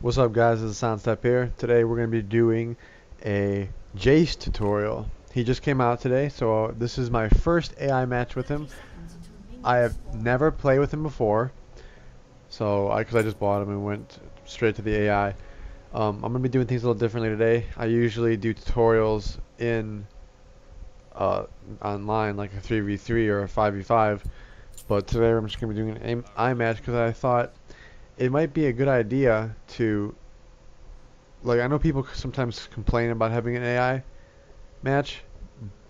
What's up guys, this is Soundstep here. Today we're going to be doing a Jace tutorial. He just came out today, so this is my first AI match with him. I have never played with him before, so because I just bought him and went straight to the AI. I'm going to be doing things a little differently today. I usually do tutorials in online, like a 3v3 or a 5v5, but today I'm just going to be doing an AI match because I thought it might be a good idea to, like, I know people sometimes complain about having an AI match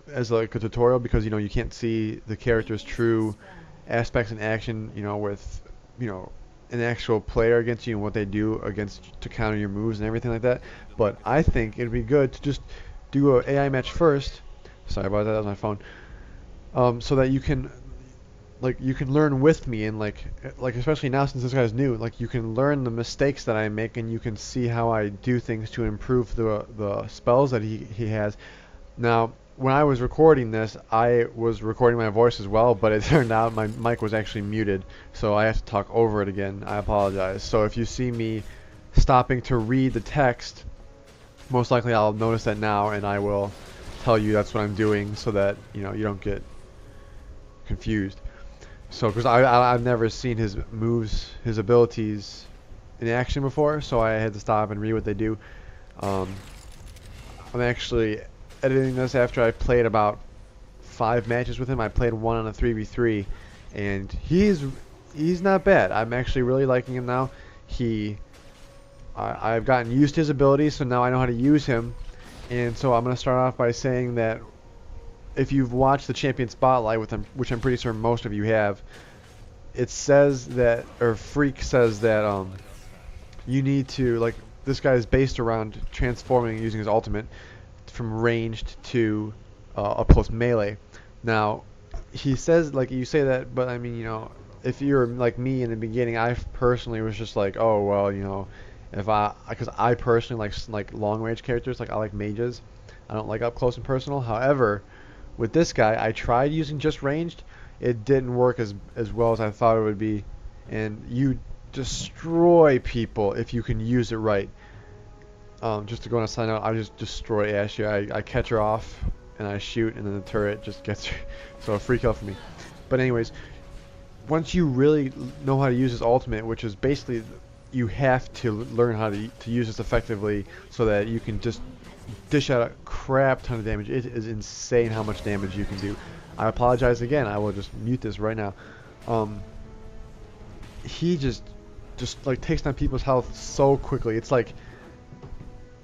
as like a tutorial because you can't see the character's true aspects in action, with an actual player against you and what they do against to counter your moves and everything like that. But I think it'd be good to just do an AI match first. Sorry about that, that was my phone. So that you can learn with me, and like especially now since this guy's new, like you can learn the mistakes that I make and you can see how I do things to improve the spells that he has. Now when I was recording this, I was recording my voice as well, but it turned out my mic was actually muted, so I have to talk over it again. I apologize. So if you see me stopping to read the text, most likely I'll notice that now, and I will tell you that's what I'm doing so that you don't get confused. So, because I've never seen his moves, his abilities in action before, so I had to stop and read what they do. I'm actually editing this after I played about 5 matches with him. I played one on a 3v3, and he's not bad. I'm actually really liking him now. I've gotten used to his abilities, so now I know how to use him. And so I'm going to start off by saying that if you've watched the Champion Spotlight with him, which I'm pretty sure most of you have, it says that, or Freak says that, you need to, like, this guy is based around transforming using his ultimate from ranged to up close melee. Now, he says, like, you say that, but I mean, if you're like me in the beginning, I personally was just like, oh, well, because I personally like long range characters, like I like mages. I don't like up close and personal. However, with this guy, I tried using just ranged. It didn't work as well as I thought it would be, and you destroy people if you can use it right. Just to go on a side note, I just destroy Ashia. I catch her off and I shoot, and then the turret just gets her. So a free kill for me. But anyways, once you really know how to use his ultimate, which is basically you have to learn how to use this effectively so that you can just dish out a crap ton of damage. It is insane how much damage you can do. I apologize again. I will just mute this right now. He just like takes down people's health so quickly. It's like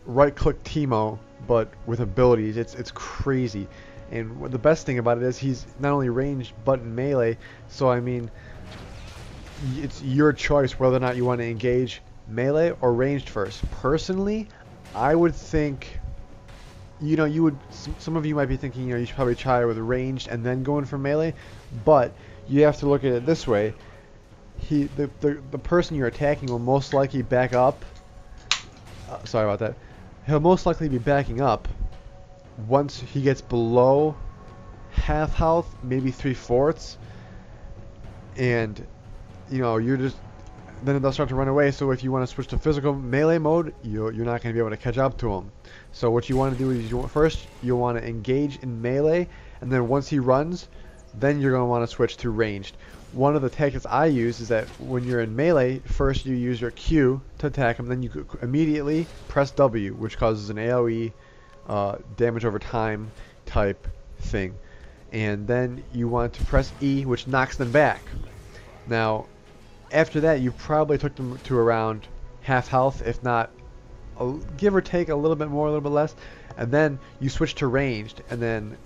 right click Teemo but with abilities. It's crazy. And the best thing about it is he's not only ranged but in melee. So I mean, it's your choice whether or not you want to engage melee or ranged first. Personally, I would think, some of you might be thinking, you should probably try with ranged and then go in for melee, but you have to look at it this way. The person you're attacking will most likely back up. Sorry about that. He'll most likely be backing up once he gets below half health, maybe 3/4, and you're just, then they'll start to run away. So if you want to switch to physical melee mode, you're not going to be able to catch up to him. So what you want to do is first you want to engage in melee, and then once he runs, then you're going to want to switch to ranged. One of the tactics I use is that when you're in melee, first you use your Q to attack him, then you immediately press W, which causes an AoE damage over time type thing. And then you want to press E, which knocks them back. Now, after that, you probably took them to around half health, if not give or take a little bit more, a little bit less, and then you switch to ranged, and then,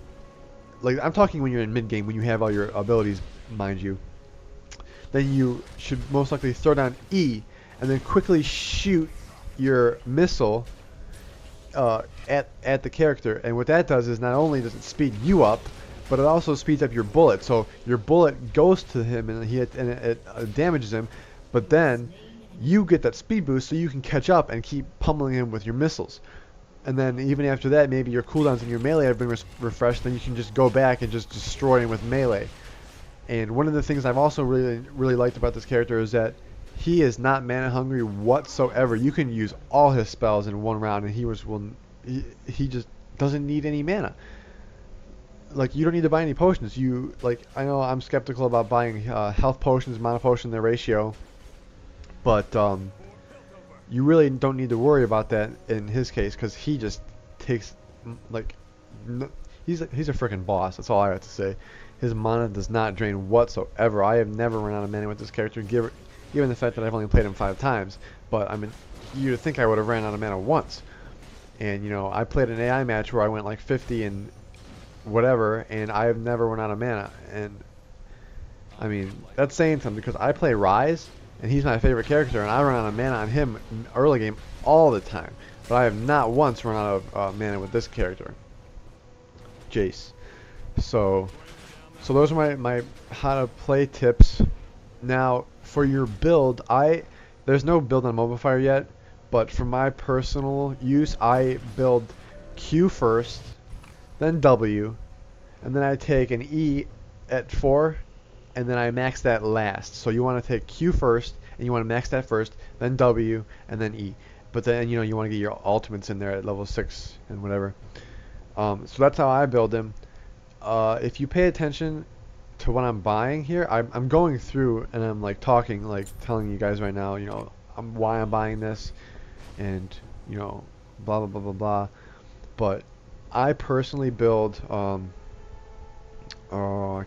like, I'm talking when you're in mid game, when you have all your abilities, mind you, then you should most likely throw down E, and then quickly shoot your missile at the character. And what that does is not only does it speed you up, but it also speeds up your bullet. So your bullet goes to him and it damages him, but then you get that speed boost so you can catch up and keep pummeling him with your missiles. And then even after that, maybe your cooldowns in your melee have been refreshed, then you can just go back and just destroy him with melee. And one of the things I've also really liked about this character is that He is not mana hungry whatsoever. You can use all his spells in one round, and he just doesn't need any mana. Like, you don't need to buy any potions. I know I'm skeptical about buying health potions, mana potion, their ratio, but you really don't need to worry about that in his case, because he just takes like he's a freaking boss. That's all I have to say. His mana does not drain whatsoever. I have never run out of mana with this character, given the fact that I've only played him 5 times. But I mean, you'd think I would have ran out of mana once. And you know, I played an AI match where I went like 50 and whatever, and I have never run out of mana. And I mean, that's saying something, because I play Rise, and he's my favorite character, and I run out of mana on him in early game all the time. But I have not once run out of mana with this character, Jace. So those are my how to play tips. Now, for your build, there's no build on Mobile Fire yet, but for my personal use, I build Q first, then W, and then I take an E at 4, and then I max that last. So you want to take Q first, and you want to max that first, then W, and then E. But then, you know, you want to get your ultimates in there at level 6 and whatever. So that's how I build them. If you pay attention to what I'm buying here, I'm going through and I'm like talking, like telling you guys right now, you know, why I'm buying this, and you know, blah blah blah blah blah. But I personally build I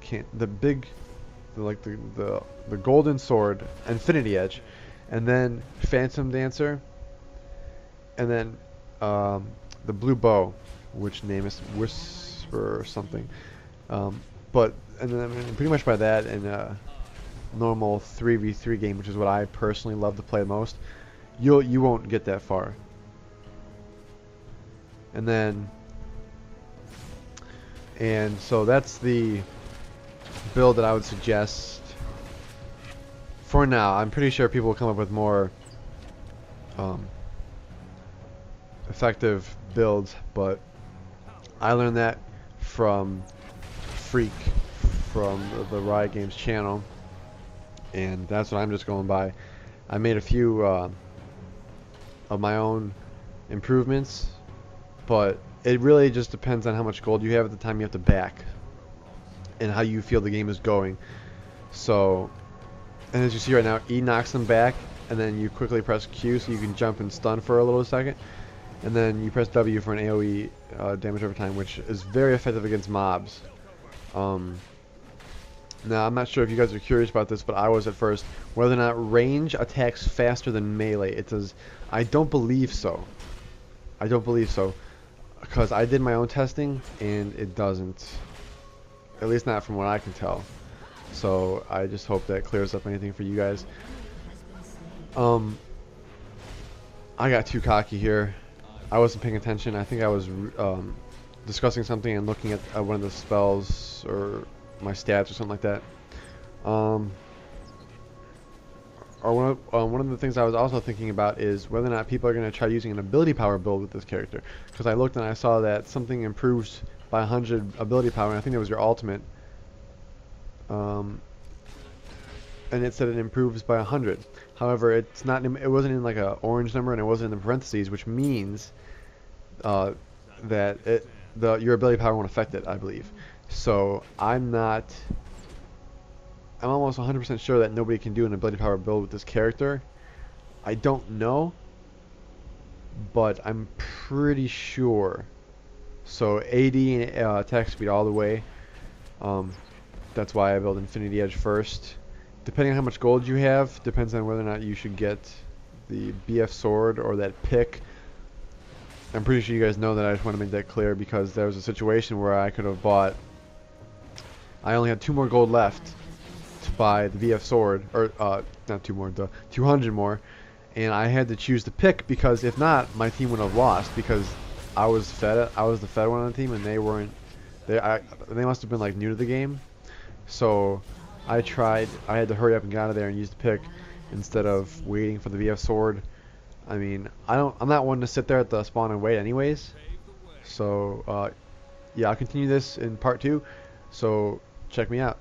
can't the golden sword, Infinity Edge, and then Phantom Dancer, and then the blue bow, which name is Whisper or something. And then I mean, pretty much by that in a normal 3v3 game, which is what I personally love to play most, you won't get that far. And so that's the build that I would suggest for now. I'm pretty sure people will come up with more effective builds, but I learned that from Freak, from the Riot Games channel, and that's what I'm just going by. I made a few of my own improvements, but it really just depends on how much gold you have at the time you have to back, and how you feel the game is going. So, and as you see right now, E knocks them back, and then you quickly press Q so you can jump and stun for a little second, and then you press W for an AoE damage over time, which is very effective against mobs. Now, I'm not sure if you guys are curious about this, but I was at first, whether or not range attacks faster than melee. It does. I don't believe so. I don't believe so, because I did my own testing, and it doesn't. At least not from what I can tell. So I just hope that clears up anything for you guys. I got too cocky here. I wasn't paying attention. I think I was discussing something and looking at one of the spells or my stats or something like that. Or one of the things I was also thinking about is whether or not people are going to try using an ability power build with this character. Because I looked and I saw that something improves by 100 ability power, and I think it was your ultimate. And it said it improves by 100. However, it's not. It wasn't in like a orange number, and it wasn't in the parentheses, which means that your ability power won't affect it, I believe. So I'm almost 100% sure that nobody can do an ability power build with this character. I don't know, but I'm pretty sure. So AD and attack speed all the way. That's why I build Infinity Edge first. Depending on how much gold you have, depends on whether or not you should get the BF sword or that pick. I'm pretty sure you guys know that. I just want to make that clear, because there was a situation where I could have bought. I only had 2 more gold left to buy the BF sword, or not 2 more, 200 more, and I had to choose the pick, because if not, my team would have lost, because I was the fed one on the team, and they weren't. They must have been like new to the game, so I had to hurry up and get out of there and use the pick instead of waiting for the VF sword. I mean, I'm not one to sit there at the spawn and wait anyways. So yeah, I'll continue this in part 2. So check me out.